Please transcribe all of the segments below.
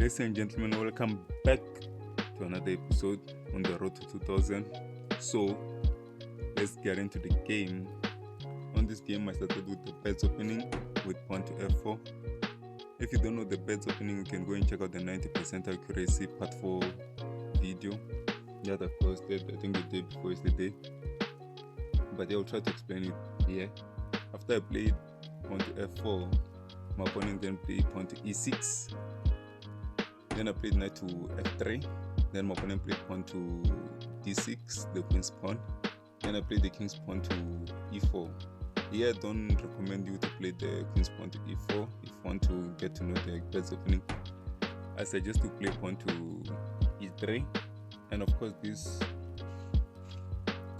Ladies and gentlemen, welcome back to another episode on the road to 2000. So let's get into the game. On this game, I started with the bets opening with pawn to f4. If you don't know the bets opening, you can go and check out the 90% accuracy part 4 video that I posted, I think the day before yesterday. But I'll try to explain it here. After I played pawn to f4, my opponent then played pawn to e6. Then I played knight to f3. Then my opponent played pawn to d6, the queen's pawn. Then I played the king's pawn to e4. Here I don't recommend you to play the queen's pawn to e4 if you want to get to know the bets opening. I suggest to play pawn to e3, and of course this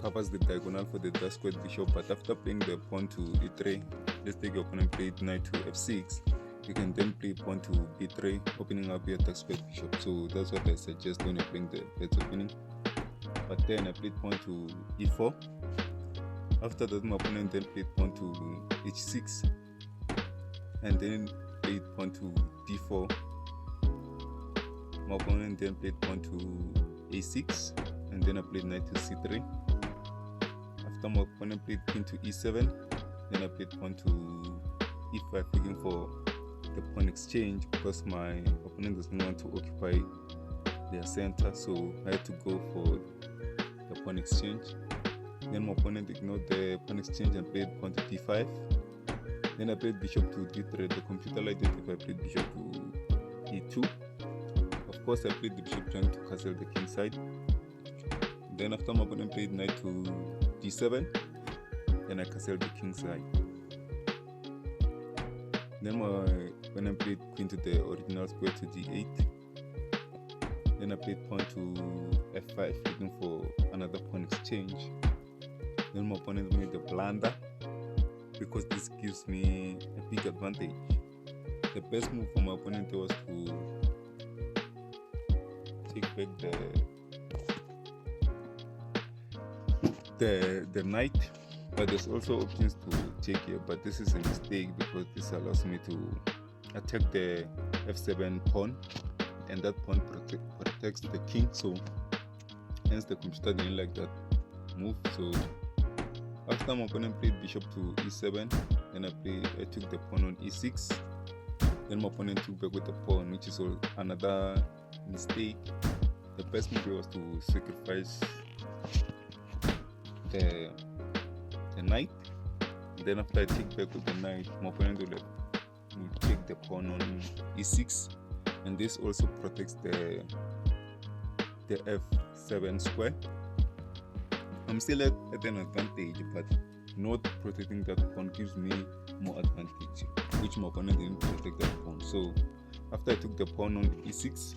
covers the diagonal for the dark squared bishop. But after playing the pawn to e3, let's take your opponent played knight to f6. You can then play pawn to b3, opening up your dark squared bishop. So that's what I suggest when you're playing the bets opening. But then I played pawn to e4. After that, my opponent then played pawn to h6, and then played pawn to d4. My opponent then played pawn to a6, and then I played knight to c3. After my opponent played queen to e7, then I played pawn to e5, looking for the pawn exchange because my opponent doesn't want to occupy their center, so I had to go for the pawn exchange. Then my opponent ignored the pawn exchange and played pawn to d5. Then I played bishop to d3. The computer liked it if I played bishop to e2. Of course, I played the bishop trying to castle the king side. Then after my opponent played knight to d7, then I castled the king side. Then when I played queen to the original square to d8, then I played pawn to f5, looking for another pawn exchange. Then my opponent made the blunder because this gives me a big advantage. The best move for my opponent was to take back the knight, but there's also options to take here, but this is a mistake because this allows me to attack the f7 pawn, and that pawn protects the king, so hence the computer didn't like that move. So after my opponent played bishop to e7, then I took the pawn on e6. Then my opponent took back with the pawn, which is another mistake. The best move was to sacrifice the knight. Then after I take back with the knight, my opponent will take the pawn on e6, and this also protects the f7 square. I'm still at an advantage, but not protecting that pawn gives me more advantage, which my opponent didn't protect that pawn. So after I took the pawn on e6,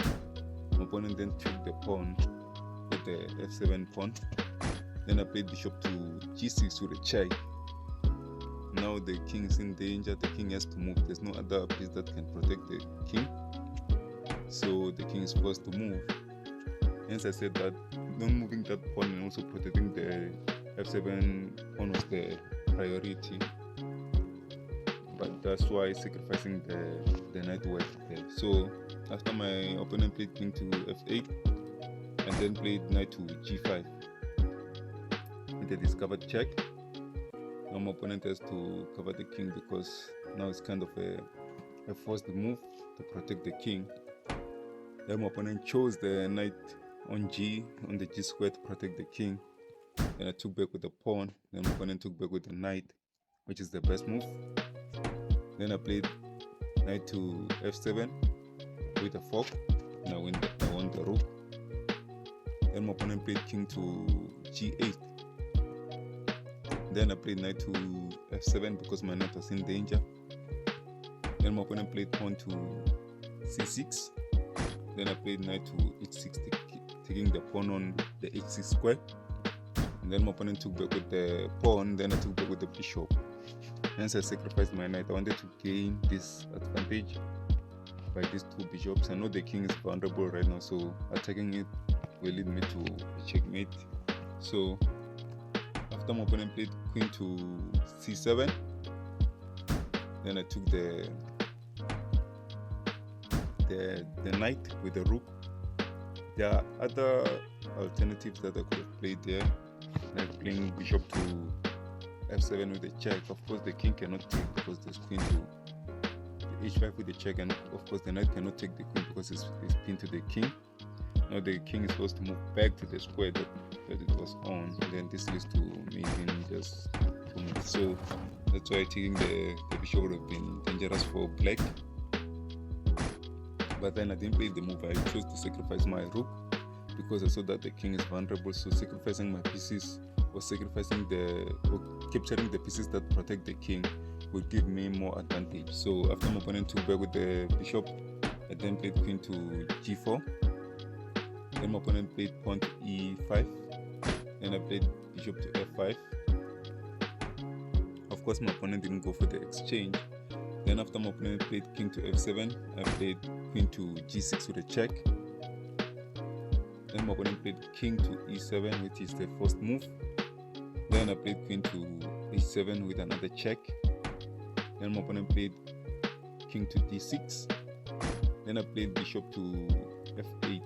my opponent then took the pawn with the f7 pawn. Then I played bishop to g6 with a check. Now the king is in danger, the king has to move. There's no other piece that can protect the king, so the king is forced to move. Hence I said that not moving that pawn and also protecting the f7 pawn was the priority, but that's why sacrificing the knight was there. So after my opponent played king to f8 and then played knight to g5 with the discovered check, now my opponent has to cover the king because now it's kind of a forced move to protect the king. Then my opponent chose the knight on the g square to protect the king. Then I took back with the pawn. Then my opponent took back with the knight, which is the best move. Then I played knight to f7 with a fork, and I won the rook. Then my opponent played king to g8. Then I played knight to f7 because my knight was in danger. Then my opponent played pawn to c6. Then I played knight to h6, taking the pawn on the h6 square. And then my opponent took back with the pawn. Then I took back with the bishop. Hence I sacrificed my knight. I wanted to gain this advantage by these two bishops. I know the king is vulnerable right now, so attacking it will lead me to a checkmate. So after my opponent played queen to c7, then I took the the knight with the rook. There are other alternatives that I could have played there, like playing bishop to f7 with the check. Of course, the king cannot take because there's queen to the h5 with the check, and of course the knight cannot take the queen because it's pinned to the king. Now the king is supposed to move back to the square that it was on, and then this leads to me being just too much. So that's why taking the bishop would have been dangerous for black. But then I didn't play the move. I chose to sacrifice my rook because I saw that the king is vulnerable. So sacrificing my pieces or capturing the pieces that protect the king would give me more advantage. So after my opponent took back with the bishop, I then played queen to g4. Then my opponent played pawn to e5. Then I played bishop to f5. Of course, my opponent didn't go for the exchange. Then after my opponent played king to f7, I played queen to g6 with a check. Then my opponent played king to e7, which is the first move. Then I played queen to h7 with another check. Then my opponent played king to d6. Then I played bishop to f8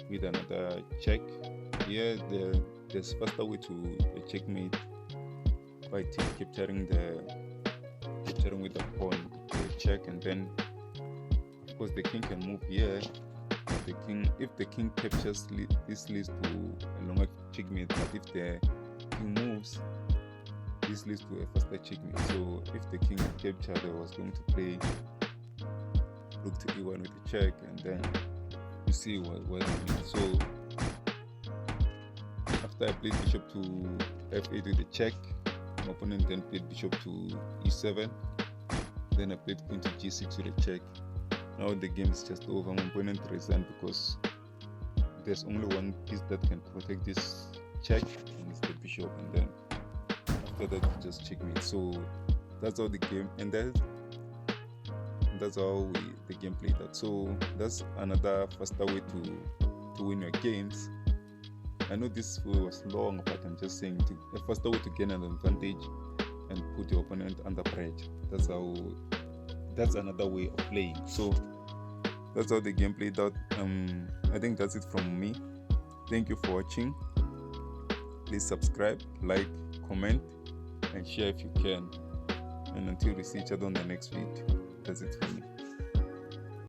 with another check. Here there's faster way to a checkmate by capturing with the pawn, the check, and then of course the king can move here. If the king captures, this leads to a longer checkmate, but if the king moves, this leads to a faster checkmate. So if the king is captured, I was going to play rook to e1 with the check, and then you see what I mean. So after I played bishop to f8 with the check, my opponent then played bishop to e7. Then I played queen to g6 with a check. Now the game is just over. My opponent resigned because there's only one piece that can protect this check, and it's the bishop. And then after that, you just checkmate. So that's how the game ended. That's how the game played out. So that's another faster way to win your games. I know this way was long, but I'm just saying a faster way to gain an advantage and put your opponent under pressure. That's another way of playing. So that's how the game played out. I think that's it from me. Thank you for watching. Please subscribe, like, comment, and share if you can. And until we see each other on the next video, that's it for me.